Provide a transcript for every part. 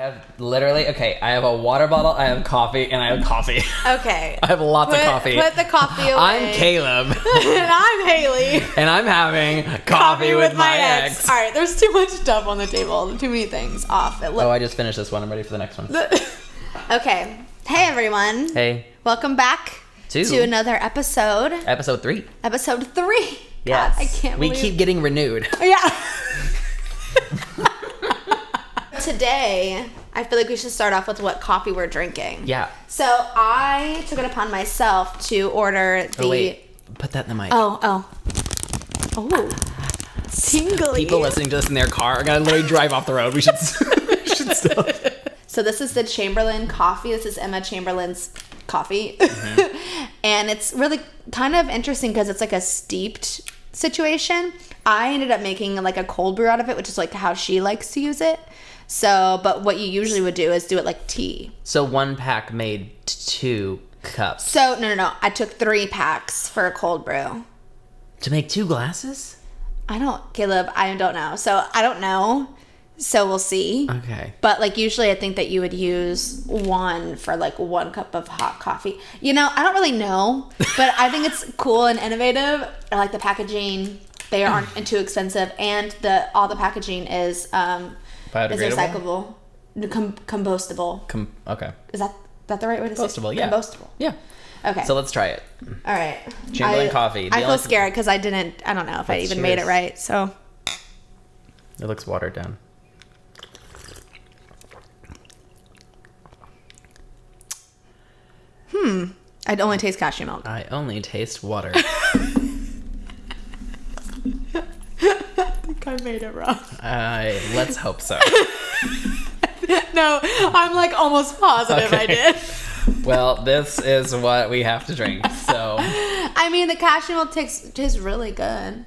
I have a water bottle, I have coffee, and I have coffee. Okay. I have lots of coffee. Put the coffee away. I'm Caleb. And I'm Haley. And I'm having coffee with my ex. All right, there's too much stuff on the table. Too many things off. I just finished this one. I'm ready for the next one. Okay. Hey, everyone. Hey. Welcome back to another episode. Episode 3. Episode 3. Yes. God, I can't believe we keep getting renewed. Yeah. Today, I feel like we should start off with what coffee we're drinking. Yeah. So I took it upon myself to order the... Oh, wait. Put that in the mic. Oh. Tingly. People listening to this in their car are going to literally drive off the road. We should stop. So this is the Chamberlain coffee. This is Emma Chamberlain's coffee. Mm-hmm. And it's really kind of interesting because it's like a steeped situation. I ended up making like a cold brew out of it, which is like how she likes to use it. So, but what you usually would do is do it like tea. So 1 pack made 2 cups. So, no. I took 3 packs for a cold brew. To make 2 glasses? Caleb, I don't know. So, I don't know. So, we'll see. Okay. But like usually I think that you would use 1 for like 1 cup of hot coffee. You know, I don't really know, but I think it's cool and innovative. I like the packaging. They aren't too expensive. And all the packaging is... Biodegradable? Is recyclable. Compostable. Okay. Is that the right way to say it? Compostable, yeah. Compostable. Yeah. Okay. So let's try it. All right. Chamberlain coffee. I feel scared because I don't know if I even made it right. So. It looks watered down. I'd only taste cashew milk. I only taste water. I made it wrong. Let's hope so. No, I'm like almost positive I did. Well, this is what we have to drink. So I mean, the cashew milk tastes really good.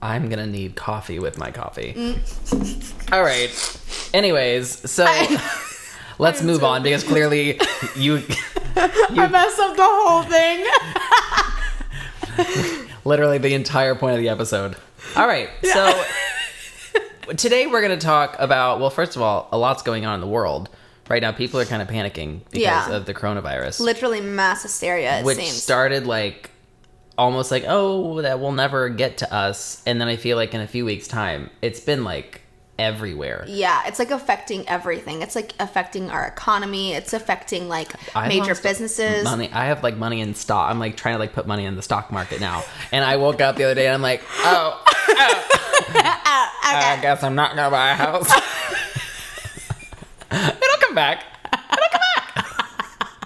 I'm gonna need coffee with my coffee. All right. Anyways, so let's move on because clearly you I messed up the whole thing. Literally the entire point of the episode. All right. Yeah. So today we're going to talk about, well, first of all, a lot's going on in the world. Right now, people are kind of panicking because of the coronavirus. Literally mass hysteria, which started like, almost like, oh, that will never get to us. And then I feel like in a few weeks' time, it's been like everywhere. Yeah, it's like affecting everything. It's like affecting our economy. It's affecting like major businesses. Money. I have like money in stock. I'm like trying to like put money in the stock market now. And I woke up the other day and I'm like, okay. I guess I'm not gonna buy a house. It'll come back.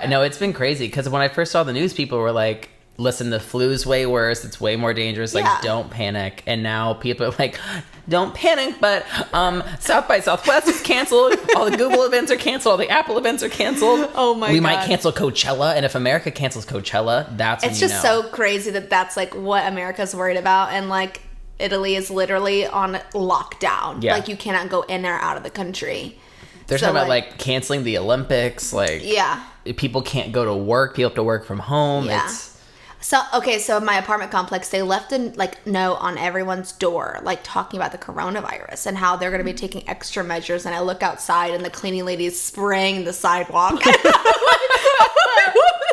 No, it's been crazy because when I first saw the news, people were like, listen, the flu's way worse. It's way more dangerous. Like, don't panic. And now people are like, don't panic, but South by Southwest is canceled. All the Google events are canceled. All the Apple events are canceled. Oh my God. We might cancel Coachella. And if America cancels Coachella, that's when it's just so crazy that that's like what America's worried about. And like Italy is literally on lockdown. Yeah. Like you cannot go in or out of the country. They're talking about like canceling the Olympics. Like, people can't go to work. People have to work from home. Yeah. So my apartment complex, they left a note on everyone's door, like talking about the coronavirus and how they're going to be taking extra measures. And I look outside and the cleaning lady is spraying the sidewalk. What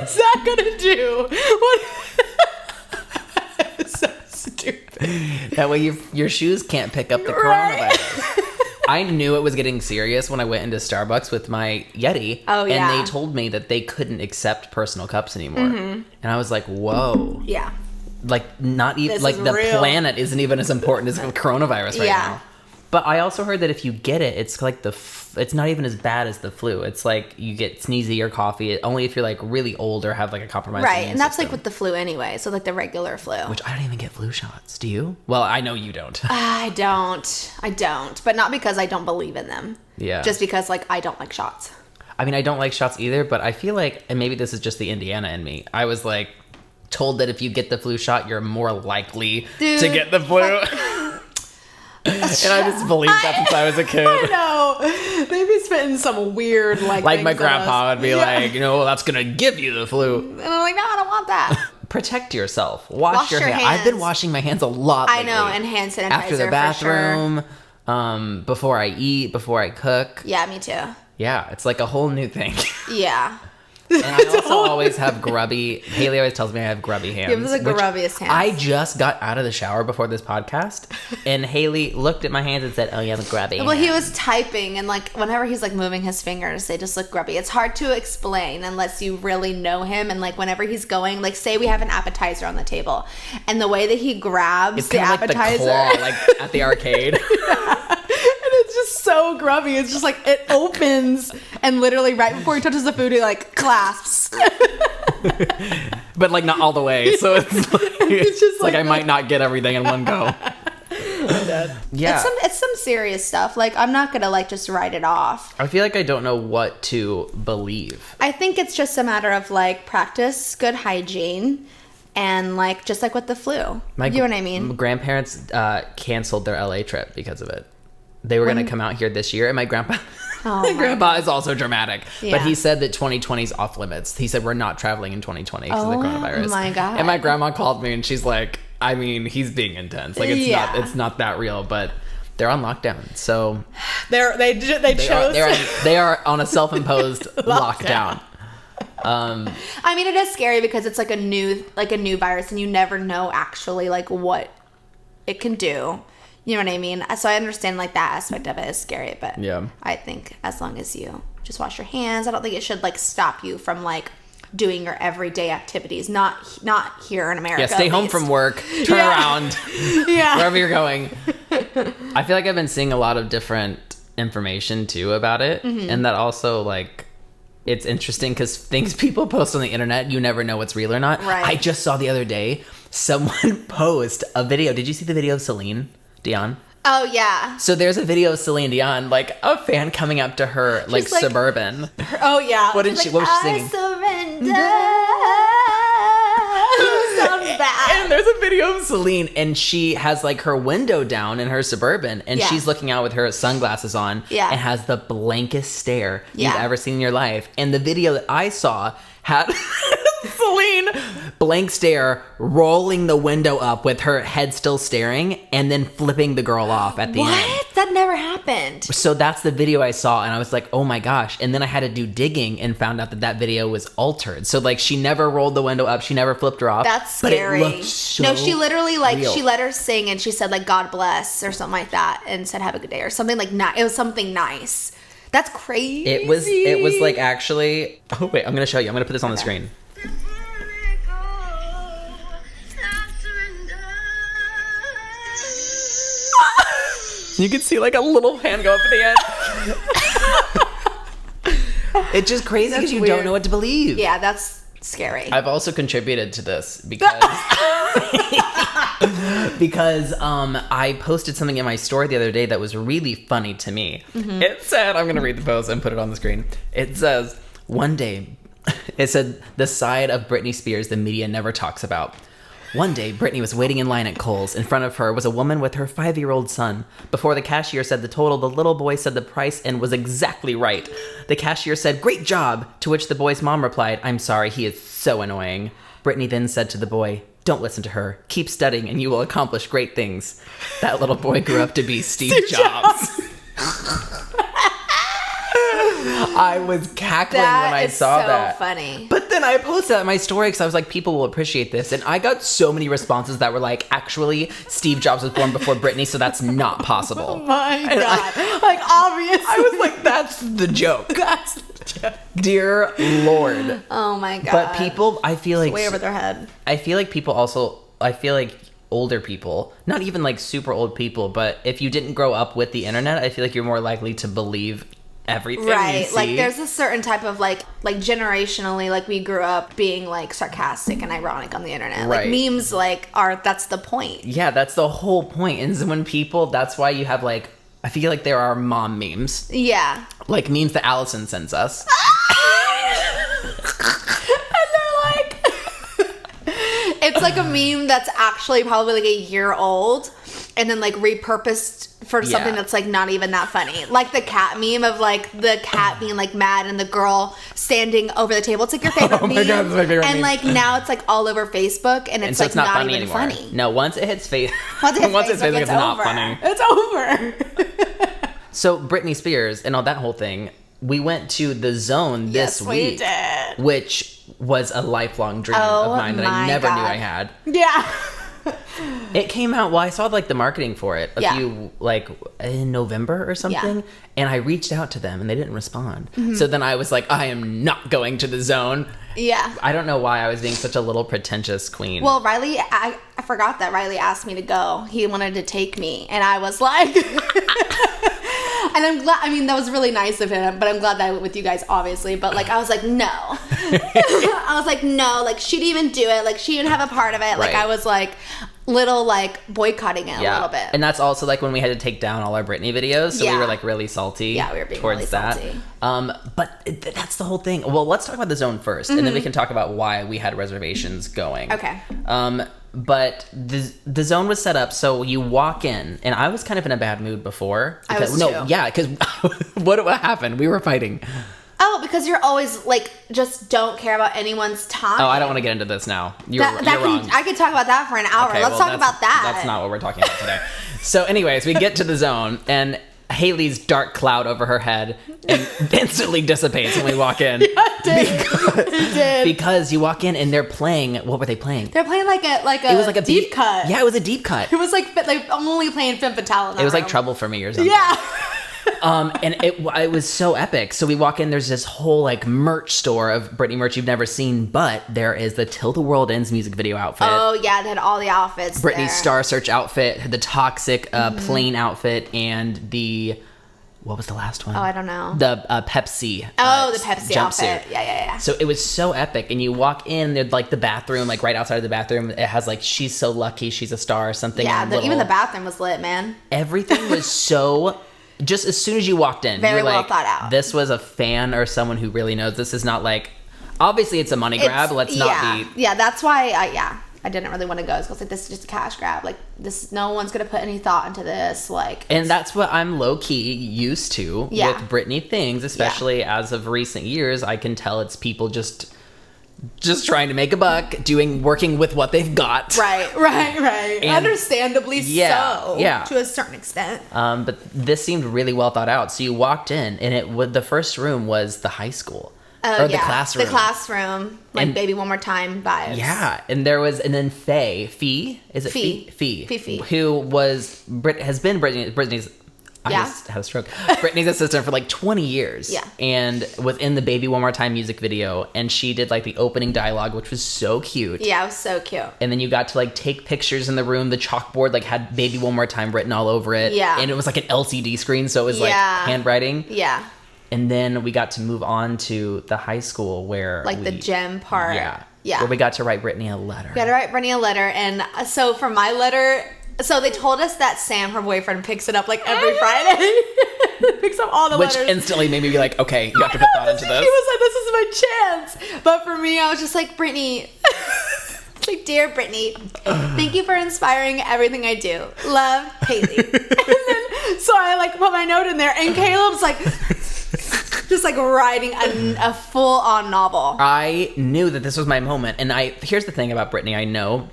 is that going to do? It's so stupid. That way your shoes can't pick up the coronavirus. I knew it was getting serious when I went into Starbucks with my Yeti. Oh, yeah. And they told me that they couldn't accept personal cups anymore. Mm-hmm. And I was like, whoa. Yeah. Like, not even, like, the planet isn't even as important as coronavirus right now. But I also heard that if you get it, it's like it's not even as bad as the flu. It's like you get sneezy or coffee, only if you're like really old or have like a compromised immune and that's system. Like with the flu anyway. So like the regular flu. Which I don't even get flu shots. Do you? Well, I know you don't. I don't. But not because I don't believe in them. Yeah. Just because like I don't like shots. I mean, I don't like shots either, but I feel like, and maybe this is just the Indiana in me, I was like told that if you get the flu shot, you're more likely to get the flu. And I just believed that since I was a kid. I know. They'd be spitting some weird like my grandpa would be like, that's gonna give you the flu. And I'm like, no, I don't want that. Protect yourself. Wash your hands. I've been washing my hands a lot lately. I know, and hand sanitizer after the bathroom, for sure. Before I eat, before I cook. Yeah, me too. Yeah, it's like a whole new thing. Yeah. And I also always have grubby. Haley always tells me I have grubby hands. You have the grubbiest hands. I just got out of the shower before this podcast, and Haley looked at my hands and said, "Oh, you have a grubby." Well, he was typing, and like whenever he's like moving his fingers, they just look grubby. It's hard to explain unless you really know him. And like whenever he's going, like say we have an appetizer on the table, and the way that he grabs the appetizer, like the claw, like at the arcade. It's just so grubby. It's just like it opens and literally right before he touches the food, he like clasps. But like not all the way. So it's just like I might not get everything in one go. Yeah. It's some serious stuff. Like I'm not gonna like just write it off. I feel like I don't know what to believe. I think it's just a matter of like practice good hygiene. And like just like with the flu. You know what I mean? My grandparents canceled their LA trip because of it. They were going to come out here this year, and my grandpa is also dramatic. Yeah. But he said that 2020 is off limits. He said we're not traveling in 2020 because of the coronavirus. Oh my God. And my grandma called me, and she's like, I mean, he's being intense. Like it's not that real, but they're on lockdown. So they are on a self-imposed lockdown. I mean, it is scary because it's like a new virus, and you never know actually like what it can do. You know what I mean? So I understand like that aspect of it is scary, but yeah. I think as long as you just wash your hands, I don't think it should like stop you from like doing your everyday activities. Not here in America. Yeah, stay home from work, turn around, wherever you're going. I feel like I've been seeing a lot of different information too about it, and that also like it's interesting because things people post on the internet, you never know what's real or not. Right. I just saw the other day someone post a video. Did you see the video of Celine Dion? Oh, yeah. So there's a video of Celine Dion, like a fan coming up to her, like Suburban. Oh, yeah. What was she singing? Surrender. Sounds bad. And there's a video of Celine, and she has like her window down in her Suburban, and she's looking out with her sunglasses on, and has the blankest stare you've ever seen in your life. And the video that I saw had Celine blank stare, rolling the window up with her head still staring, and then flipping the girl off at the end. What? That never happened. So that's the video I saw, and I was like, oh my gosh. And then I had to do digging and found out that video was altered. So like she never rolled the window up, she never flipped her off. That's scary. But it looked so no, she literally like real. She let her sing, and she said like God bless or something like that, and said have a good day or something like it was something nice. That's crazy. It was like actually. Oh wait, I'm gonna show you. I'm gonna put this on the screen. You can see like a little hand go up at the end. It's just crazy because you don't know what to believe. Yeah, that's scary. I've also contributed to this because I posted something in my story the other day that was really funny to me. Mm-hmm. It said, I'm going to read the post and put it on the screen. It says, one day, it said, the side of Britney Spears the media never talks about. One day, Britney was waiting in line at Kohl's. In front of her was a woman with her 5-year-old son. Before the cashier said the total, the little boy said the price and was exactly right. The cashier said, "Great job," to which the boy's mom replied, "I'm sorry, he is so annoying." Britney then said to the boy, "Don't listen to her. Keep studying and you will accomplish great things." That little boy grew up to be Steve Jobs. I was cackling when I saw that. That is so funny. But then I posted that in my story because I was like, people will appreciate this. And I got so many responses that were like, actually, Steve Jobs was born before Britney, so that's not possible. Oh my God. Like, obviously. I was like, that's the joke. That's the joke. Dear Lord. Oh my God. But people, I feel like... way over their head. I feel like people also... I feel like older people, not even like super old people, but if you didn't grow up with the internet, I feel like you're more likely to believe everything you see. Like there's a certain type of like generationally, like we grew up being like sarcastic and ironic on the internet. Like memes like that's the point. Yeah, that's the whole point. And so when people, that's why you have like, I feel like there are mom memes. Yeah. Like memes that Allison sends us. And they're like it's like a meme that's actually probably like a year old and then like repurposed for something that's like not even that funny. Like the cat meme of like the cat being like mad and the girl standing over the table. It's like your favorite meme. God, it's my favorite meme. Like now it's like all over Facebook and it's like not even anymore. Funny. No, once it hits Facebook, Facebook, it's not funny. It's over. So Britney Spears and all that whole thing, we went to the Zone this week, did. which was a lifelong dream of mine that I never knew I had. Yeah. It came out, I saw like the marketing for it a few, like in November or something, and I reached out to them and they didn't respond. So then I was like, I am not going to the Zone. Yeah. I don't know why I was being such a little pretentious queen. Well, Riley, I forgot that Riley asked me to go. He wanted to take me, and I was like... And I'm glad, I mean, that was really nice of him, but I'm glad that I went with you guys, obviously. But, like, I was like, no. I was like, no. Like, she didn't even do it. Like, she didn't have a part of it. Like, I was, like, boycotting it a little bit. And that's also, like, when we had to take down all our Britney videos. So we were, like, really salty. Yeah, we were being towards really that. salty. But that's the whole thing. Well, let's talk about the Zone first, and then we can talk about why we had reservations going. Okay. But the Zone was set up so you walk in, and I was kind of in a bad mood before. Because, I was too. Yeah, because what happened? We were fighting. Oh, because you're always, like, just don't care about anyone's time. Oh, I don't want to get into this now. You're wrong. I could talk about that for an hour. Okay, Let's talk about that. That's not what we're talking about today. So anyways, we get to the Zone, and Haley's dark cloud over her head and instantly dissipates when we walk in. It did. Because you walk in and they're playing. What were they playing? They're playing like a it was like a deep cut. Yeah, it was a deep cut. It was like I'm only playing Femme Fatale in that It was like room. Trouble for Me or something. Yeah. And it was so epic. So we walk in, there's this whole like merch store of Britney merch you've never seen, but there is the Till the World Ends music video outfit. Oh yeah, they had all the outfits. Britney's there. Star Search outfit, the Toxic plain outfit, and the what was the last one? Oh, I don't know. The Pepsi. The Pepsi jumpsuit. outfit. Yeah. So it was so epic, and you walk in, there's like the bathroom, like right outside of the bathroom. It has like "She's so lucky, she's a star" or something. Yeah, even the bathroom was lit, man. Everything was so. Just as soon as you walked in, very you were well like, thought out. This was a fan or someone who really knows. This is not like, obviously it's a money grab. Let's not be. Yeah, that's why I didn't really want to go. I was like, this is just a cash grab. Like, this, no one's gonna put any thought into this. Like, and that's what I'm low key used to with Britney things, especially as of recent years. I can tell it's people just trying to make a buck, working with what they've got. Right. And understandably so. Yeah. To a certain extent. But this seemed really well thought out. So you walked in, and the first room was the high school. Oh, the classroom. The classroom. Like, and, Baby One More Time vibes. Yeah. And then Fee? Is it Fee? Fee. Who has been Britney's I just had a stroke. Britney's assistant for like 20 years. Yeah. And within the Baby One More Time music video, and she did like the opening dialogue, which was so cute. Yeah, it was so cute. And then you got to like take pictures in the room. The chalkboard like had Baby One More Time written all over it. Yeah. And it was like an LCD screen, so it was like handwriting. Yeah. And then we got to move on to the high school where the gem part. Yeah. Yeah. Where we got to write Britney a letter. We got to write Britney a letter. And so for my letter, so they told us that Sam, her boyfriend, picks it up like every Friday. Picks up all the letters. Which instantly made me be like, okay, you have to put thought into this. He was like, this is my chance. But for me, I was just like, Britney. Like, dear Britney, thank you for inspiring everything I do. Love, Haley. And then, so I like put my note in there, and Caleb's like, just like writing a full-on novel. I knew that this was my moment, and here's the thing about Britney. I know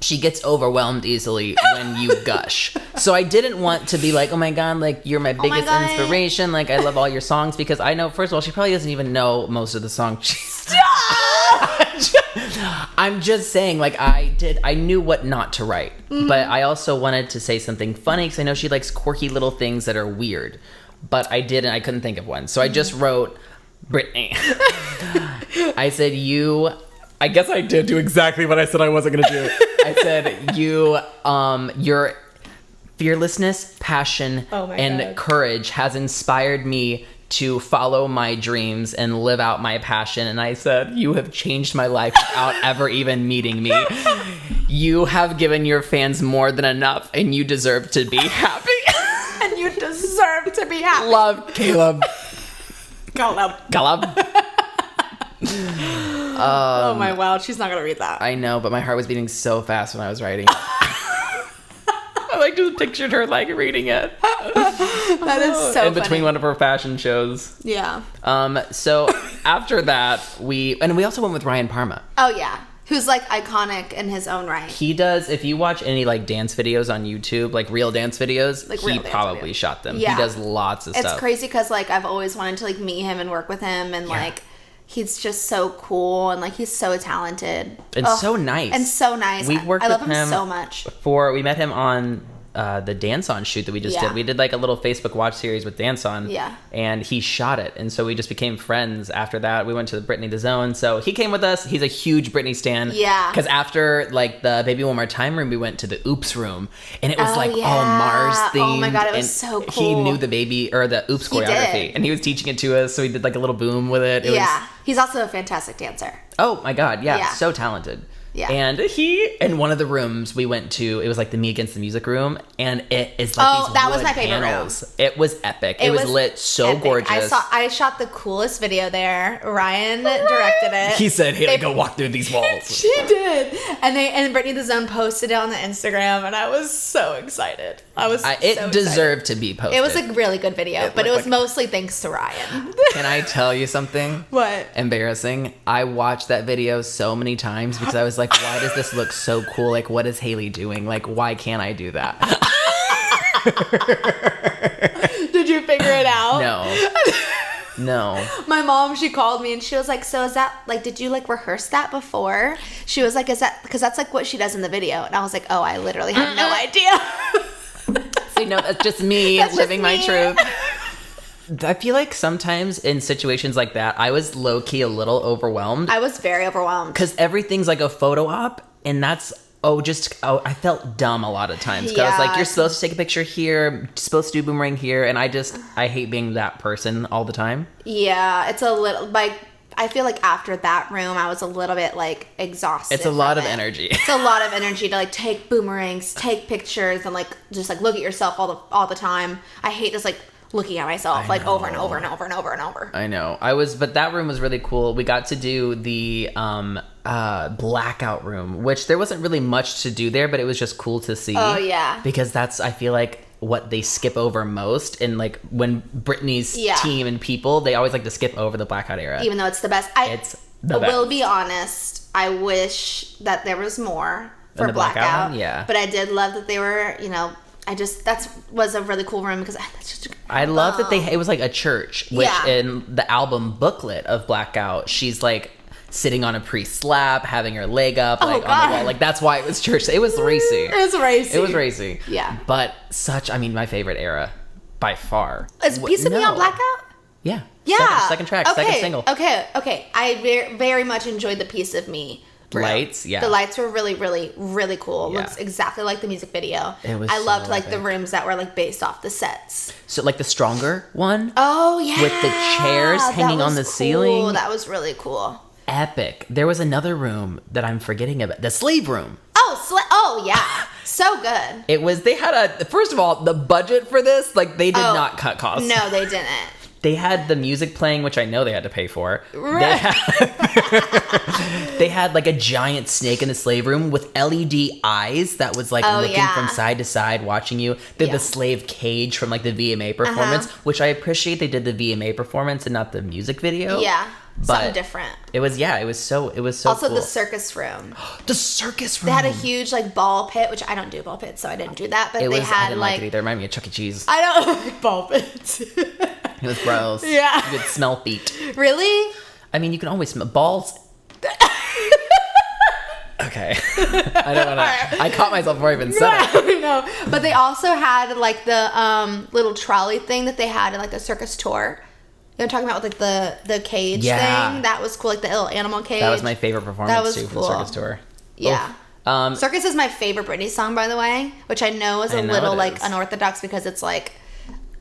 she gets overwhelmed easily when you gush. So I didn't want to be like, oh my God, like you're my biggest inspiration. Like I love all your songs, because I know, first of all, she probably doesn't even know most of the songs. I'm just saying, like I knew what not to write, but I also wanted to say something funny, because I know she likes quirky little things that are weird, but I couldn't think of one. So I just wrote Britney. I said, I guess I did do exactly what I said I wasn't going to do. I said, your fearlessness, passion, and courage has inspired me to follow my dreams and live out my passion. And I said, you have changed my life without ever even meeting me. You have given your fans more than enough, and you deserve to be happy. And you deserve to be happy. Love, Caleb. Caleb. Oh my wow, she's not gonna read that. I know, but my heart was beating so fast when I was writing it. I like just pictured her like reading it. That is so funny. In between one of her fashion shows. Yeah. So after that, we also went with Ryan Parma. Oh yeah. Who's like iconic in his own right. He does, if you watch any like dance videos on YouTube, like real dance videos, like he probably shot them. Yeah. He does lots of stuff. It's crazy because like I've always wanted to like meet him and work with him, and like he's just so cool, and like he's so talented. And so nice. And so nice. We worked with him. I love him so much. We met him on the Dance On shoot that we just did. We did like a little Facebook watch series with Dance On. Yeah. And he shot it. And so we just became friends after that. We went to the Britney The Zone. So he came with us. He's a huge Britney stan. Yeah. Because after like the Baby One More Time room, we went to the Oops room. And it was all Mars themed. Oh my God, it was so cool. He knew the Baby or the Oops choreography. And he was teaching it to us. So we did like a little boom with it. He's also a fantastic dancer. Oh my God. Yeah. So talented. Yeah. And in one of the rooms we went to, it was like the Me Against the Music room, and it is like these that wood was my favorite panels. room. It was epic. It was lit so epic. gorgeous. I shot the coolest video there. Ryan directed it. He said, "Hey, go walk through these walls." She did, and Britney The Zone posted it on the Instagram, and I was so excited. It deserved to be posted. It was a really good video, but it was mostly thanks to Ryan. Can I tell you something? What? Embarrassing. I watched that video so many times because I was like, why does this look so cool? Like, what is Haley doing? Like, why can't I do that? Did you figure it out? No. My mom, she called me and she was like, so is that, like, did you, like, rehearse that before? She was like, is that, because that's, like, what she does in the video. And I was like, oh, I literally have no idea. So, that's just me living my truth. I feel like sometimes in situations like that, I was low-key a little overwhelmed. I was very overwhelmed. Because everything's like a photo op, and that's, I felt dumb a lot of times. Because I was like, you're supposed to take a picture here, supposed to do boomerang here, and I hate being that person all the time. Yeah, it's a little, like, I feel like after that room, I was a little bit, like, exhausted. It's a lot of energy. It's a lot of energy to, like, take boomerangs, take pictures, and, like, just, like, look at yourself all the time. I hate just, like, looking at myself like over and over and over and over and over. I know. But that room was really cool. We got to do the blackout room, which there wasn't really much to do there, but it was just cool to see. Oh yeah. Because that's, I feel like, what they skip over most, and like when Britney's team and people, they always like to skip over the blackout era. Even though it's the best. It's the best. Will be honest, I wish that there was more for the blackout. Yeah. But I did love that they were, that was a really cool room because that's just I love that it was like a church, which in the album booklet of Blackout, she's like sitting on a priest's lap, having her leg up on the wall. Like that's why it was church. It was racy. It was racy. Yeah. But my favorite era by far. Is Piece of Me on Blackout? Yeah. Yeah. Second track, second single. Okay. I very much enjoyed the Piece of Me. Lights, yeah. The lights were really, really, really cool. Yeah. Looks exactly like the music video. I loved like the rooms that were like based off the sets. So like the Stronger one? Oh yeah. With the chairs hanging on the ceiling. That was really cool. Epic. There was another room that I'm forgetting about. The Slave Room. Oh yeah. So good. It was, first of all, the budget for this, like they did not cut costs. No, they didn't. They had the music playing, which I know they had to pay for. Right. They had like a giant snake in the slave room with LED eyes that was like looking from side to side, watching you. They had the slave cage from like the VMA performance, which I appreciate they did the VMA performance and not the music video. Yeah. But something different. It was so also cool. The circus room. The circus room. They had a huge like ball pit, which I don't do ball pits, so I didn't do that. But I didn't like it either. It reminded me of Chuck E. Cheese. I don't like ball pits. It was gross. Yeah. You could smell feet. Really? I mean, you can always smell balls. Okay. I don't want to. I caught myself before I even said it. No. But they also had like the little trolley thing that they had in like the circus tour. You know what I'm talking about with like the cage thing? That was cool, like the little animal cage. That was my favorite performance too for the circus tour. Yeah. Circus is my favorite Britney song, by the way, which I know is a little like unorthodox because it's like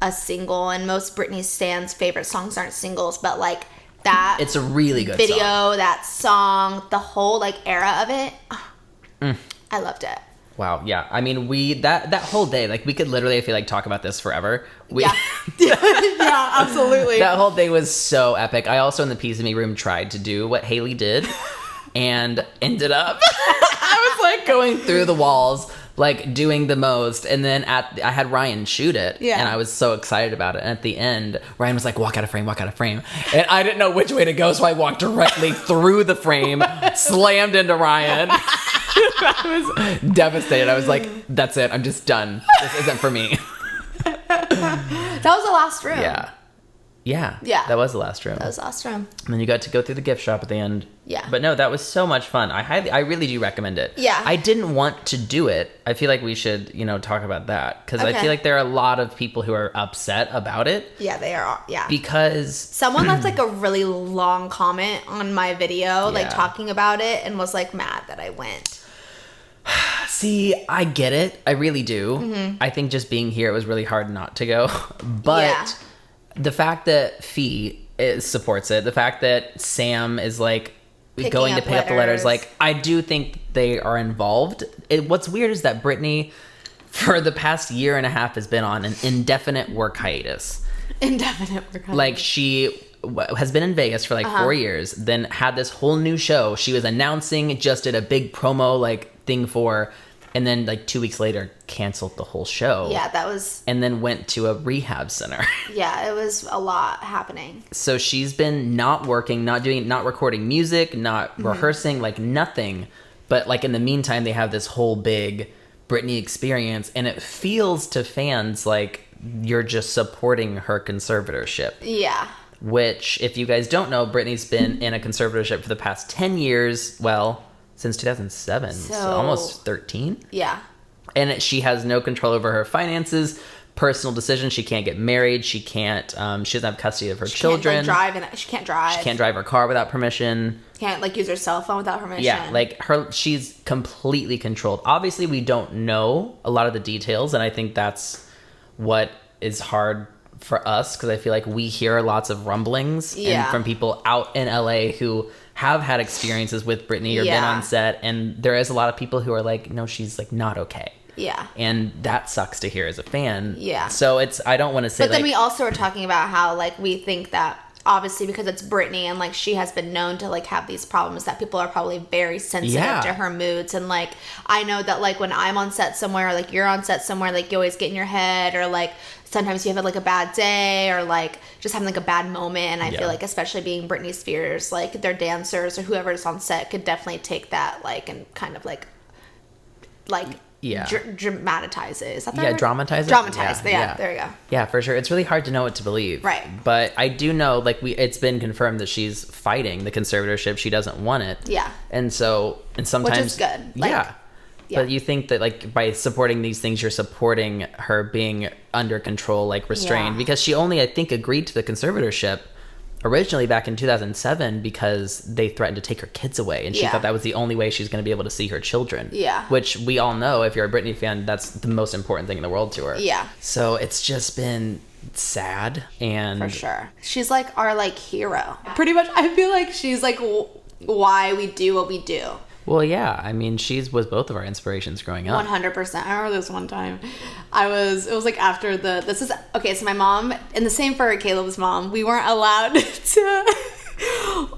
a single, and most Britney stans' favorite songs aren't singles, but like that. It's a really good video, song. that song, the whole like era of it. I loved it. Wow, yeah. I mean, that whole day, like we could literally, I feel like, talk about this forever. Yeah, absolutely. That whole day was so epic. I also in the Piece of Me room tried to do what Haley did, and ended up I was like going through the walls, like doing the most. And then I had Ryan shoot it, and I was so excited about it. And at the end, Ryan was like, walk out of frame. And I didn't know which way to go, so I walked directly through the frame, slammed into Ryan. I was devastated. I was like, that's it. I'm just done. This isn't for me. That was the last room. Yeah. That was the last room. And then you got to go through the gift shop at the end. Yeah. But no, that was so much fun. I really do recommend it. Yeah. I didn't want to do it. I feel like we should, talk about that. Because I feel like there are a lot of people who are upset about it. Yeah, they are. Yeah. Because someone left like a really long comment on my video, like talking about it, and was like mad that I went. See, I get it. I really do. Mm-hmm. I think just being here, it was really hard not to go. But the fact that Fee supports it, the fact that Sam is like going to pick up the letters, like I do think they are involved. What's weird is that Britney, for the past year and a half, has been on an indefinite work hiatus. Like she has been in Vegas for like 4 years, then had this whole new show she was announcing, just did a big promo like thing for, and then like 2 weeks later canceled the whole show. Yeah, that was... And then went to a rehab center. Yeah, it was a lot happening. So she's been not working, not recording music, not rehearsing, like nothing. But like in the meantime, they have this whole big Britney experience, and it feels to fans like you're just supporting her conservatorship. Yeah. Which, if you guys don't know, Britney's been in a conservatorship for the past 10 years. Well... since 2007, so almost 13. Yeah. And she has no control over her finances, personal decisions. She can't get married. She can't, she doesn't have custody of her children. She can't drive. She can't drive her car without permission. Can't like use her cell phone without permission. Yeah, like she's completely controlled. Obviously, we don't know a lot of the details, and I think that's what is hard for us, because I feel like we hear lots of rumblings and from people out in LA who have had experiences with Britney or been on set, and there is a lot of people who are like, no, she's like not okay. Yeah. And that sucks to hear as a fan. Yeah. So I don't want to say, but then we also were talking about how like we think that obviously because it's Britney and like she has been known to like have these problems, that people are probably very sensitive to her moods. And like I know that like when I'm on set somewhere, or like you're on set somewhere, like you always get in your head, or like sometimes you have like a bad day, or like just having like a bad moment. And I feel like especially being Britney Spears, like their dancers or whoever's on set could definitely take that like and kind of like dramatize it. Is that the word? Dramatize it. Dramatize. Yeah, there you go. Yeah, for sure. It's really hard to know what to believe. Right. But I do know, like, it's been confirmed that she's fighting the conservatorship. She doesn't want it. Yeah. And sometimes... Which is good. Like, yeah. But you think that, like, by supporting these things, you're supporting her being under control, like, restrained. Because she only, I think, agreed to the conservatorship originally back in 2007 because they threatened to take her kids away, and she thought that was the only way she was going to be able to see her children. Yeah. Which we all know, if you're a Britney fan, that's the most important thing in the world to her. Yeah. So it's just been sad, and... For sure. She's like our like hero. Pretty much, I feel like she's like why we do what we do. Well, yeah. I mean, was both of our inspirations growing up. 100%. I remember this one time. It was like after so my mom, and the same for Caleb's mom, we weren't allowed to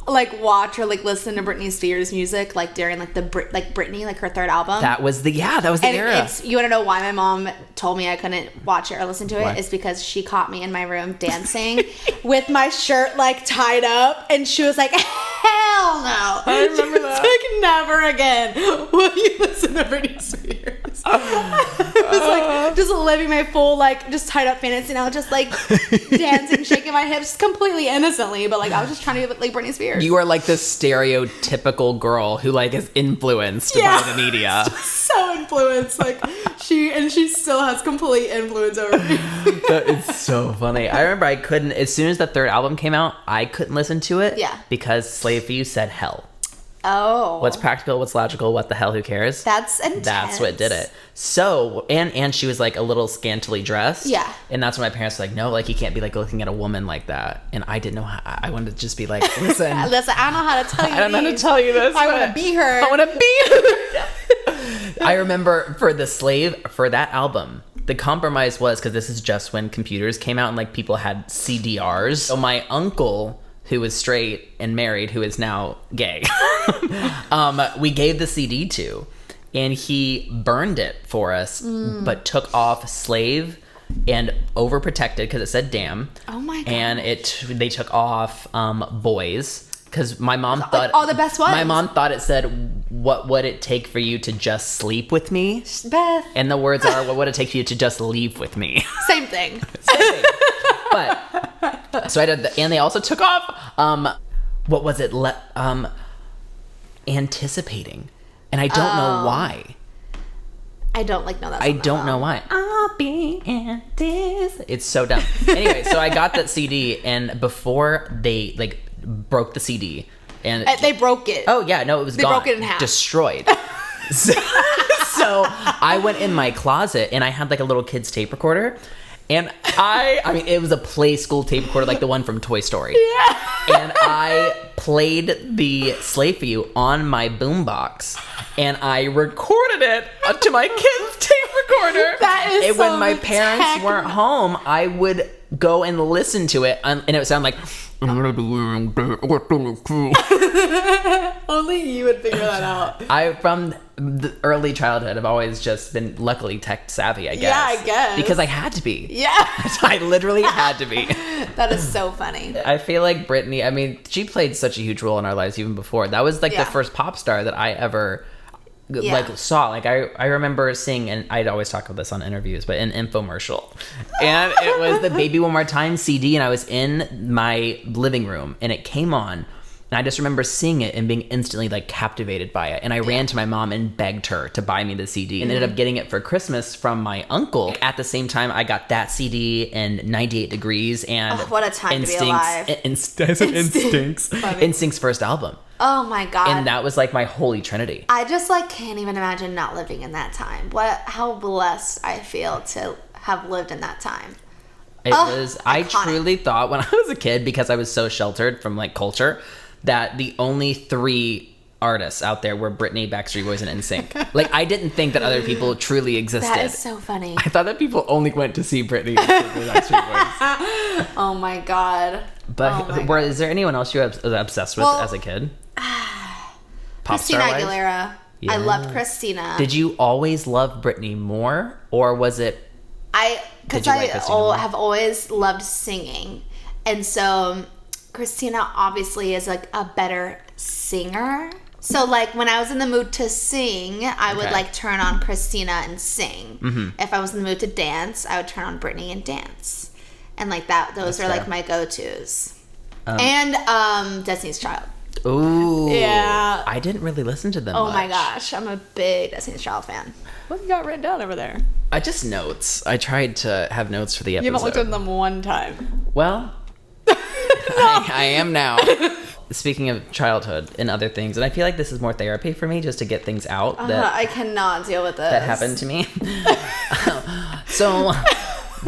like watch or like listen to Britney Spears music like during like Britney, like her third album. That was the era. You want to know why my mom told me I couldn't watch it or listen to it? What? It's because she caught me in my room dancing with my shirt like tied up, and she was like, hell no. I remember that. Like, never again will you listen to Britney Spears. It was like just living my full like just tied up fantasy now, just like dancing, shaking my hips completely innocently, but like I was just trying to be like Britney Spears. You are like the stereotypical girl who like is influenced by the media. So influenced, like she still has complete influence over me. That is so funny. I remember I couldn't, as soon as the third album came out, I couldn't listen to it. Yeah. Because Slave for You said hell. Oh. What's practical, what's logical, what the hell, who cares? That's intense. That's what did it. So, and she was like a little scantily dressed. Yeah. And that's when my parents were like, no, like you can't be like looking at a woman like that. And I didn't know how, I wanted to just be like, listen. I don't know how to tell you I don't know how to tell you this. I want to be her. I want to be her. I remember for that album, the compromise was, because this is just when computers came out and like people had CDRs. So my uncle, who was straight and married, who is now gay, we gave the CD to. and he burned it for us, but took off slave and overprotected because it said damn. Oh my God. And they took off boys because my mom thought all the best ones. My mom thought it said, "What would it take for you to just sleep with me?" Beth. And the words are, "What would it take for you to just leave with me?" Same thing. Same thing. But so I did, and they also took off. What was it? Anticipating, and I don't know why. I don't know that song. I don't know why. I'll be It's so dumb. Anyway, so I got that CD, and before they broke the CD, and they broke it. Oh yeah, no, it was gone. They broke it in half. Destroyed. So I went in my closet, and I had a little kid's tape recorder. And I mean, it was a play school tape recorder, like the one from Toy Story. Yeah. And I played the Slave for You on my boombox, and I recorded it to my kid's tape recorder. That is and when my parents weren't home, I would go and listen to it, and it would sound like... Only you would figure that out. From the early childhood, I've always just been luckily tech savvy, I guess. Yeah, I guess. Because I had to be. Yeah. I literally had to be. That is so funny. I feel like Britney, I mean, she played such a huge role in our lives even before. That was the first pop star that I ever saw. I remember seeing, and I'd always talk about this on interviews, but an infomercial. And it was the Baby One More Time CD, and I was in my living room, and it came on. And I just remember seeing it and being instantly captivated by it. And I ran to my mom and begged her to buy me the CD and ended up getting it for Christmas from my uncle. At the same time, I got that CD and 98 Degrees and what a time to be alive. Instinct's first album. Oh my God. And that was my holy trinity. I just can't even imagine not living in that time. How blessed I feel to have lived in that time. It was, I iconic. truly thought when I was a kid, because I was so sheltered from culture, that the only 3 artists out there were Britney, Backstreet Boys, and NSYNC. I didn't think that other people truly existed. That is so funny. I thought that people only went to see Britney and Backstreet Boys. Oh my God. But is there anyone else you were obsessed with as a kid? Christina Aguilera. Yeah. I loved Christina. Did you always love Britney more, or was it? Because I have always loved singing, and so Christina obviously is a better singer. So when I was in the mood to sing, I would turn on Christina and sing. Mm-hmm. If I was in the mood to dance, I would turn on Britney and dance. And that, those are fair. My go-tos. And Destiny's Child. Ooh. Yeah. I didn't really listen to them much. My gosh, I'm a big Destiny's Child fan. What you got written down over there? Just notes. I tried to have notes for the episode. You haven't looked at them one time. Well, I am now. Speaking of childhood and other things, and I feel like this is more therapy for me, just to get things out. I cannot deal with this. That happened to me. So,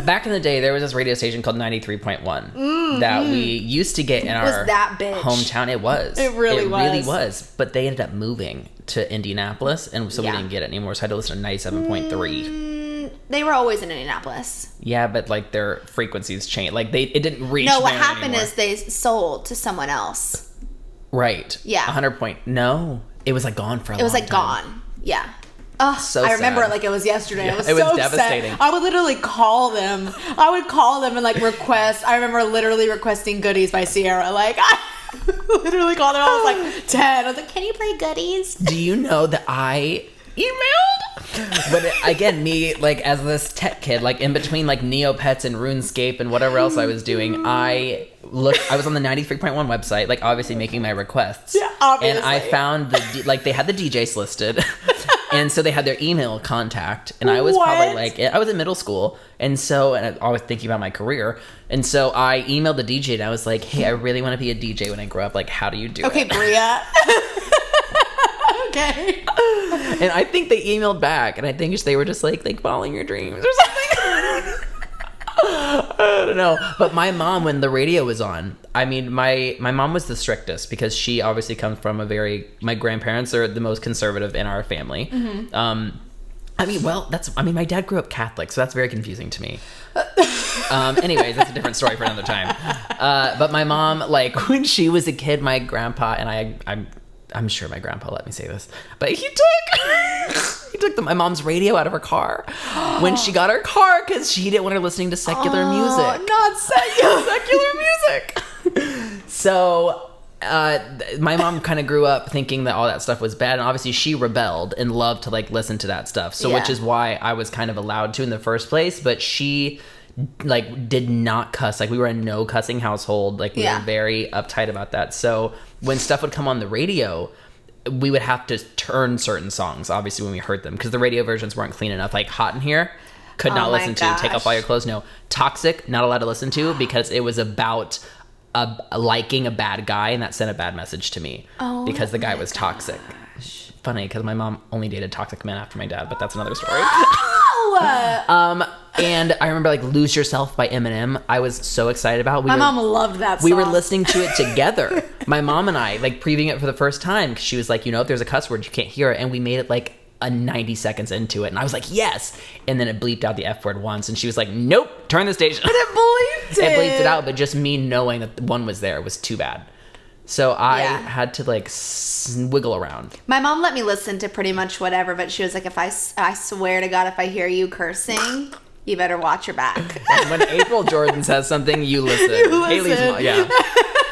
back in the day, there was this radio station called 93.1 that we used to get in our hometown. It was. It really was. But they ended up moving to Indianapolis, and so we didn't get it anymore. So I had to listen to 97.3. They were always in Indianapolis. Yeah, but their frequencies changed. It didn't reach. No, what happened anymore. is they sold to someone else. Right. Yeah. 100. No, it was gone for a long time. It was gone. Yeah. So I remember sad. it it was yesterday. Yeah, it was so devastating. Sad. I would literally call them. And request. I remember literally requesting Goodies by Sierra. I literally called them. I was 10. I was can you play Goodies? Do you know that I emailed? But again, me as this tech kid, in between Neopets and RuneScape and whatever else I was doing, I was on the 93.1 website, obviously making my requests. Yeah, obviously. And I found they had the DJs listed. And so they had their email contact, and I was probably I was in middle school, and I was thinking about my career, and so I emailed the DJ, and I was like, hey, I really want to be a DJ when I grow up, how do you do it? Okay, Bria. Okay. And I think they emailed back, and I think they were just following your dreams or something. I don't know. But my mom, when the radio was on, I mean, my mom was the strictest because she obviously comes from my grandparents are the most conservative in our family. Mm-hmm. My dad grew up Catholic, so that's very confusing to me. Anyways, that's a different story for another time. But my mom, when she was a kid, my grandpa and I'm sure my grandpa let me say this, but he took my mom's radio out of her car when she got her car because she didn't want her listening to secular music. Not Secular music. So my mom kind of grew up thinking that all that stuff was bad, and obviously she rebelled and loved to like listen to that stuff. So which is why I was kind of allowed to in the first place, but she like did not cuss. Like we were a no cussing household. Like we were very uptight about that. So when stuff would come on the radio, we would have to turn certain songs, obviously, when we heard them, because the radio versions weren't clean enough. Like Hot in Here, could not listen to. Take Off All Your Clothes, no. Toxic, not allowed to listen to, because it was about liking a bad guy, and that sent a bad message to me because the guy was toxic. Funny, because my mom only dated toxic men after my dad, but that's another story. And I remember like Lose Yourself by Eminem. I was so excited about. My mom loved that song. We were listening to it together. My mom and I, like previewing it for the first time, because she was like, if there's a cuss word, you can't hear it. And we made it like a 90 seconds into it. And I was like, yes. And then it bleeped out the F word once. And she was like, nope, turn the station. But it bleeped it. It bleeped it out. But just me knowing that one was there was too bad. So I had to like wiggle around. My mom let me listen to pretty much whatever, but she was like, I swear to God, if I hear you cursing, you better watch your back. And when April Jordan says something, you listen. Haley's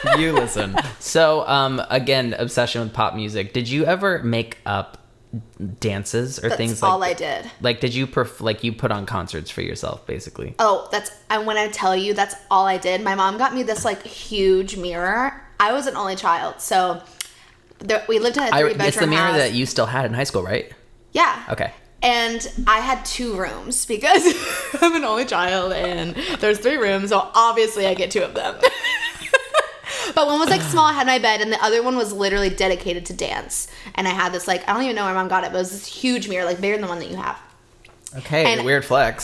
mom, you listen. So again, obsession with pop music. Did you ever make up dances or things like that? That's all I did. Like, did you you put on concerts for yourself, basically? Oh, and when I tell you, that's all I did. My mom got me this like huge mirror. I was an only child, so we lived in a 3-bedroom house. It's the mirror that you still had in high school, right? Yeah. Okay. And I had 2 rooms because I'm an only child and there's 3 rooms, so obviously I get 2 of them. But one was like small, I had my bed, and the other one was literally dedicated to dance. And I had this like, I don't even know where my mom got it, but it was this huge mirror, like bigger than the one that you have. Okay, and weird flex.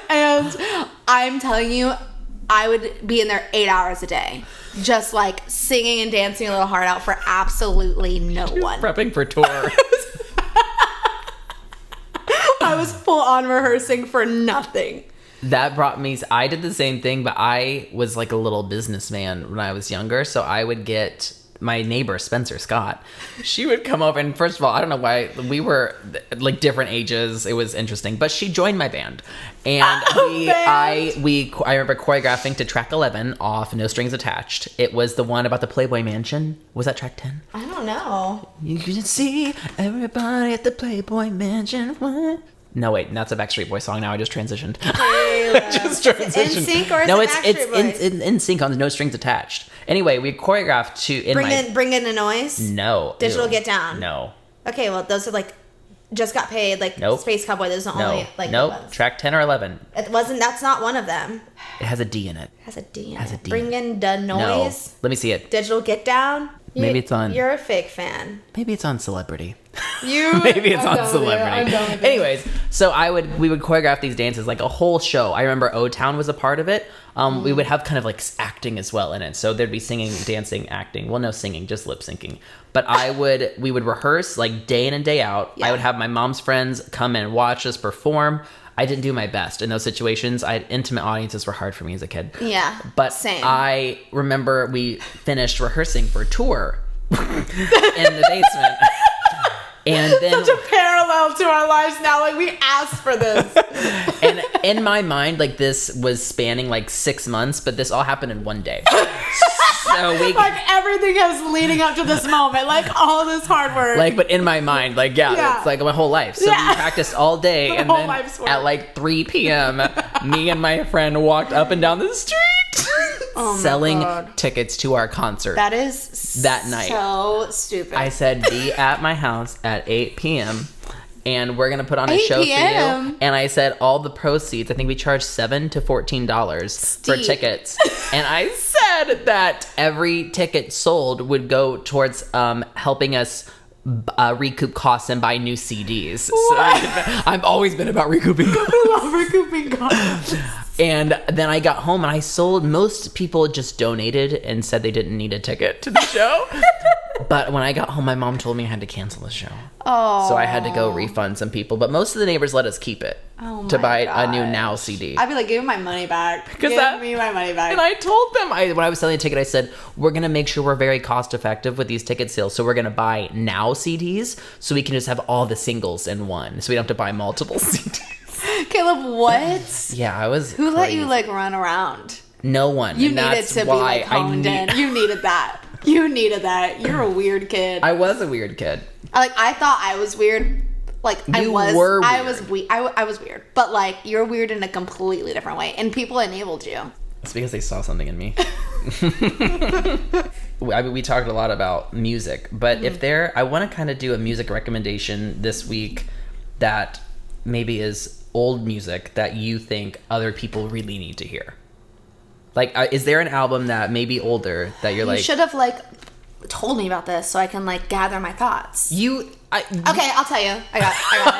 And I'm telling you, I would be in there 8 hours a day, just like singing and dancing a little heart out for absolutely no one. Prepping for tour. I was full on rehearsing for nothing. That brought me, I did the same thing, but I was like a little businessman when I was younger. So I would get my neighbor, Spencer Scott. She would come over, and first of all, I don't know why, we were like different ages. It was interesting, but she joined my band. And I remember choreographing to track 11 off No Strings Attached. It was the one about the Playboy Mansion. Was that track 10? I don't know. You can see everybody at the Playboy Mansion. What? No, wait, that's a Backstreet Boys song. Now I just transitioned. Just transitioned. In Sync or is no, it it's in Sync on No Strings Attached. Anyway, we choreographed to Bring in the Noise. No. Digital Get Down. No. Okay, well those are like Just Got Paid, like Space Cowboy. Those are the only like ones. Track 10 or 11. It wasn't. That's not one of them. It has a D in it. Has a D in it. Bring in the Noise. No. Let me see it. Digital Get Down. Maybe it's on. You're a fake fan. Maybe it's on Celebrity. Maybe it's on Celebrity. Anyways, so we would choreograph these dances, like a whole show. I remember O-Town was a part of it. We would have kind of like acting as well in it. So there'd be singing, dancing, acting. Well, no singing, just lip syncing. But we would rehearse like day in and day out. Yeah. I would have my mom's friends come and watch us perform. I didn't do my best in those situations. Intimate audiences were hard for me as a kid. Yeah, but same. I remember we finished rehearsing for a tour in the basement. And then such a parallel to our lives now. Like, we asked for this. And in my mind, like, this was spanning like 6 months, but this all happened in one day. So like everything is leading up to this moment, like all this hard work. Like, but in my mind, like, it's like my whole life. So we practiced all day, and then at like 3 p.m., me and my friend walked up and down the street. Selling tickets to our concert. That is that night. So stupid. I said, be at my house at 8 p.m. and we're gonna put on a show for you. And I said all the proceeds, I think we charged $7 to $14 for tickets. And I said that every ticket sold would go towards helping us recoup costs and buy new CDs. So I've always been about recouping costs. I love recouping costs. And then I got home and I sold. Most people just donated and said they didn't need a ticket to the show. But when I got home, my mom told me I had to cancel the show. Oh. So I had to go refund some people. But most of the neighbors let us keep it to buy a new Now CD. I'd be like, give me my money back. Give me my money back. And I told them, when I was selling a ticket, I said, we're going to make sure we're very cost effective with these ticket sales. So we're going to buy Now CDs so we can just have all the singles in one. So we don't have to buy multiple CDs. Caleb, what? Yeah, I was Who crazy. let you like run around? No one. You needed to be like honed in. You needed that. You needed that. You're a weird kid. I was a weird kid. I thought I was weird. Like you were weird. I was weird. But like you're weird in a completely different way, and people enabled you. It's because they saw something in me. I mean, we talked a lot about music, but I want to kind of do a music recommendation this week that maybe is old music that you think other people really need to hear. Like, is there an album that may be older that you're like... You should have, like, told me about this so I can, like, gather my thoughts. Okay, I'll tell you. I got it.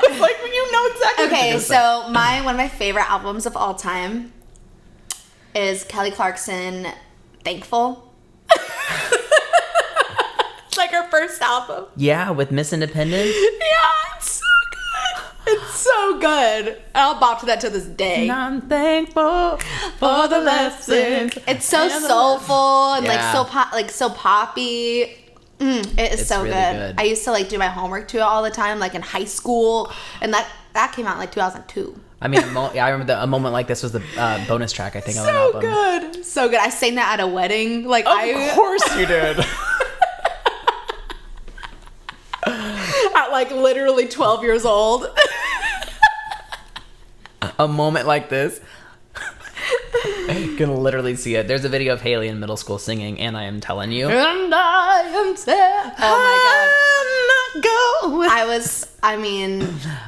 It's like, you know exactly Okay, so one of my favorite albums of all time is Kelly Clarkson, Thankful. It's like her first album. Yeah, with Miss Independent. Yeah, it's so good. It's so good. I'll bop to that to this day. And I'm thankful for the lessons. It's so soulful and so poppy. It's so really good. I used to like do my homework to it all the time, like in high school, and that came out in like 2002. I mean, I remember a moment like this was the bonus track, I think, on that So album. So good. I sang that at a wedding. Like, Of course you did. At like literally 12 years old. A moment like this. You can literally see it. There's a video of Haley in middle school singing, and I am telling you. And I am sad. Oh my God. I'm not going.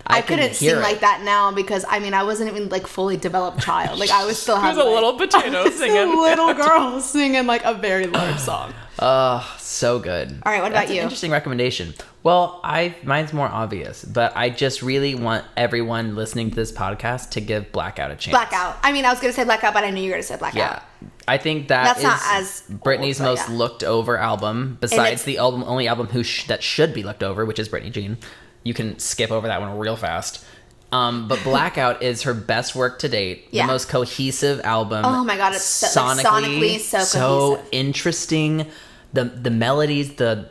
I couldn't sing like that now because I wasn't even like fully developed child. Like I was still having a little potato singing. A little girl singing like a very large song. Oh, so good. All right, what about you? An interesting recommendation. Well, mine's more obvious, but I just really want everyone listening to this podcast to give Blackout a chance. Blackout. I was going to say Blackout, but I knew you were going to say Blackout. Yeah. I think that's not as Britney's most looked over album, besides the only album that should be looked over, which is Britney Jean. You can skip over that one real fast. But Blackout is her best work to date. Yeah. The most cohesive album. Oh my God, it's sonically so cohesive. So interesting. The melodies, the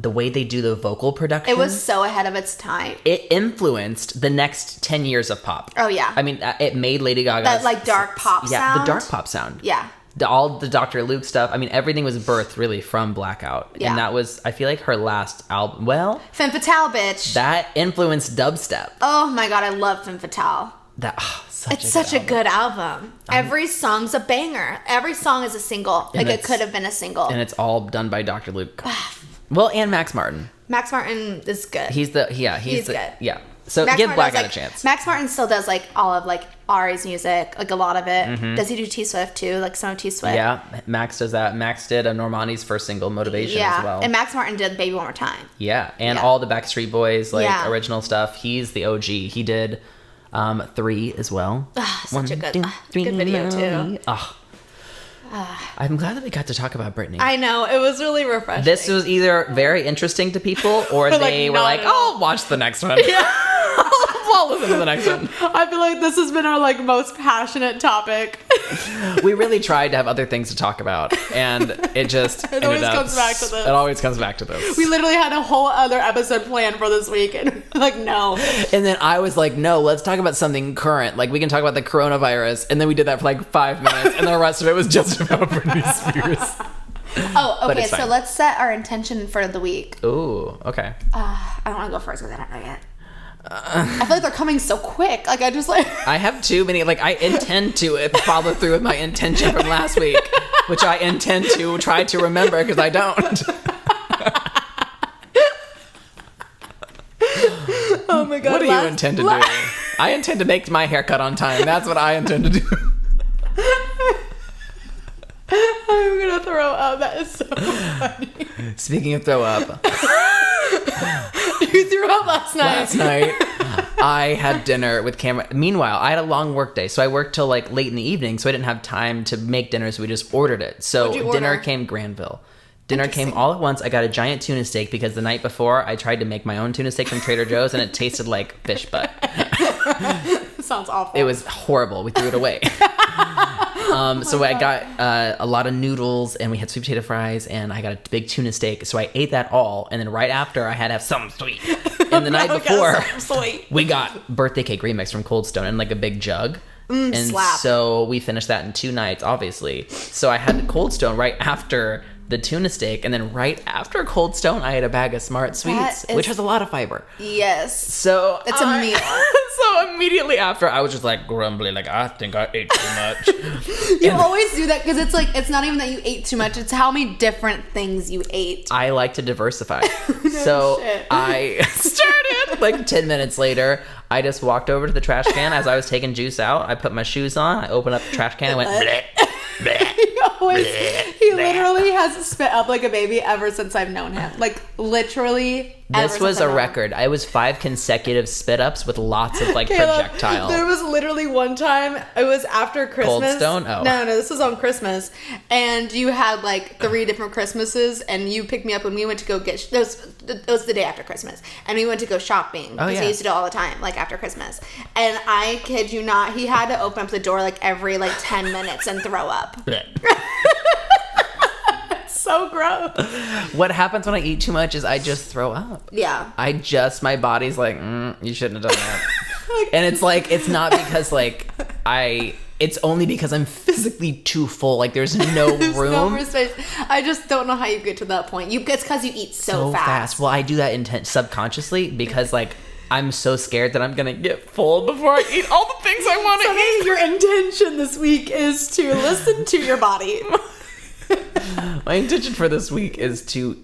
way they do the vocal production. It was so ahead of its time. It influenced the next 10 years of pop. Oh yeah. I mean, it made Lady Gaga that like dark pop sound. Yeah, the dark pop sound. Yeah. All the Dr. Luke stuff. I mean, everything was birthed really from Blackout. Yeah. And that was, I feel like, her last album. Well, Femme Fatale, bitch. That influenced dubstep. Oh my God, I love Femme Fatale. It's such a good album. Every song's a banger. Every song is a single. Like it could have been a single. And it's all done by Dr. Luke. Well, and Max Martin. Max Martin is good. He's good. Yeah. So Max give Martin Blackout a chance. Max Martin still does like all of like Ari's music, like a lot of it. Mm-hmm. Does he do T Swift too? Like some of T Swift? Yeah, Max does that. Max did Normandy's first single, Motivation, as well. And Max Martin did Baby One More Time. Yeah, and all the Backstreet Boys, original stuff. He's the OG. He did 3 as well. Such a good video too. I'm glad that we got to talk about Britney. I know, it was really refreshing. This was either very interesting to people or they were like, oh, watch the next one. Yeah. I'll listen to the next one. I feel like this has been our like most passionate topic. We really tried to have other things to talk about, and it just always comes back to this. It always comes back to this. We literally had a whole other episode planned for this week, and like, no. And then I was like, no, let's talk about something current. Like, we can talk about the coronavirus, and then we did that for like 5 minutes, and the rest of it was just about Britney Spears. Oh, okay, so let's set our intention for the week. Ooh, okay. I don't want to go first because I don't know yet. I feel like they're coming so quick. Like, I have too many. Like, I intend to follow through with my intention from last week, which I intend to try to remember because I don't. Oh my God. What do you intend to do? I intend to make my haircut on time. That's what I intend to do. I'm gonna throw up. That is so funny. Speaking of throw up. You threw up last night. I had dinner with Cameron. Meanwhile, I had a long work day, so I worked till like late in the evening, so I didn't have time to make dinner, so we just ordered it. So dinner came Granville. Dinner came all at once. I got a giant tuna steak because the night before I tried to make my own tuna steak from Trader Joe's and it tasted like fish butt. Sounds awful. It was horrible. We threw it away. So I got a lot of noodles and we had sweet potato fries and I got a big tuna steak. So I ate that all. And then right after I had to have something sweet. And the night before we got birthday cake remix from Cold Stone in like a big jug. And slap. So we finished that in 2 nights, obviously. So I had Cold Stone right after the tuna steak. And then right after Cold Stone, I had a bag of Smart Sweets, which has a lot of fiber. Yes. So it's a meal. So immediately after, I was just like grumbly, like, I think I ate too much. You always do that because it's like, it's not even that you ate too much. It's how many different things you ate. I like to diversify. Shit. I started like 10 minutes later. I just walked over to the trash can as I was taking juice out. I put my shoes on. I opened up the trash can and went, bleh, bleh. He literally has spit up like a baby ever since I've known him. Like literally. This was a record. I was 5 consecutive spit ups with lots of like projectile. There was literally one time, it was after Christmas. Cold Stone? Oh. No, this was on Christmas. And you had like 3 different Christmases and you picked me up when we went to go get, it was the day after Christmas. And we went to go shopping. Because he used to do it all the time, like after Christmas. And I kid you not, he had to open up the door like every like 10 minutes and throw up. So gross. What happens when I eat too much is I just throw up. Yeah. My body's like, you shouldn't have done that. And it's like, it's not because like it's only because I'm physically too full. Like there's no room. No more space. I just don't know how you get to that point. It's because you eat so fast. Well, I do that subconsciously because like I'm so scared that I'm going to get full before I eat all the things I want to eat. Your intention this week is to listen to your body. My intention for this week is to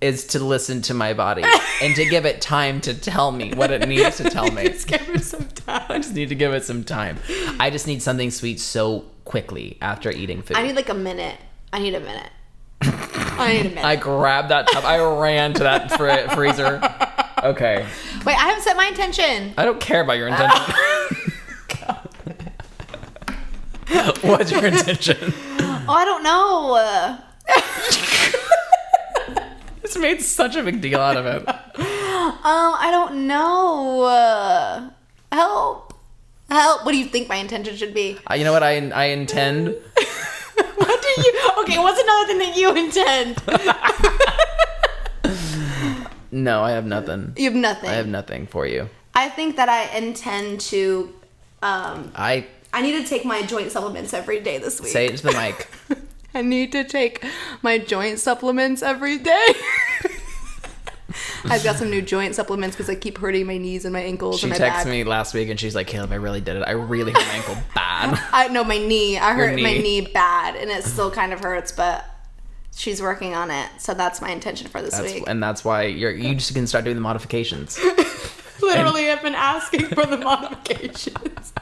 listen to my body and to give it time to tell me what it needs to tell me. Just give it some time. I just need to give it some time. I just need something sweet so quickly after eating food. I need like a minute. I need a minute. I grabbed that tub. I ran to that freezer. Okay. Wait, I haven't set my intention. I don't care about your intention. What's your intention? Oh, I don't know. Just made such a big deal out of it. I don't know. Help. What do you think my intention should be? You know what I intend? What do you... Okay, what's another thing that you intend? No, I have nothing. You have nothing? I have nothing for you. I think that I intend to... I need to take my joint supplements every day this week. Say it to the mic. I need to take my joint supplements every day. I've got some new joint supplements because I keep hurting my knees and my ankles and my back. She texted me last week and she's like, Caleb, I really did it. I really hurt my ankle bad. I know my knee. I hurt my knee bad and it still kind of hurts, but she's working on it. So that's my intention for this week. And that's why you just can start doing the modifications. Literally, I've been asking for the modifications.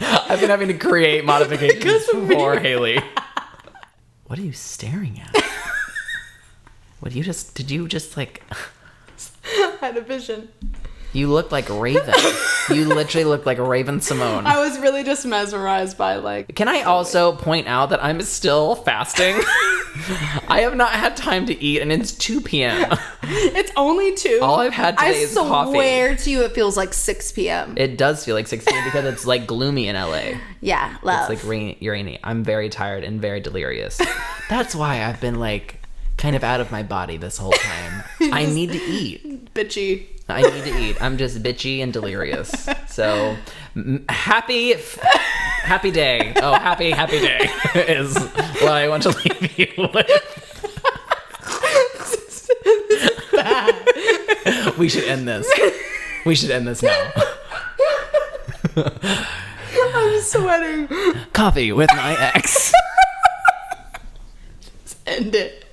I've been having to create modifications for Haley. What are you staring at? Did you just like... I had a vision. You look like Raven. You literally look like Raven Simone. I was really just mesmerized by like... Can I also point out that I'm still fasting? I have not had time to eat and it's 2 p.m. It's only 2. All I've had today is coffee. I swear to you it feels like 6 p.m. It does feel like 6 p.m. because it's like gloomy in LA. Yeah, love. It's like rainy. I'm very tired and very delirious. That's why I've been like kind of out of my body this whole time. I need to eat. Bitchy. I need to eat. I'm just bitchy and delirious. So happy day. Oh, happy day is what I want to leave you with. This is bad. We should end this. We should end this now. I'm sweating. Coffee with my ex. Just end it.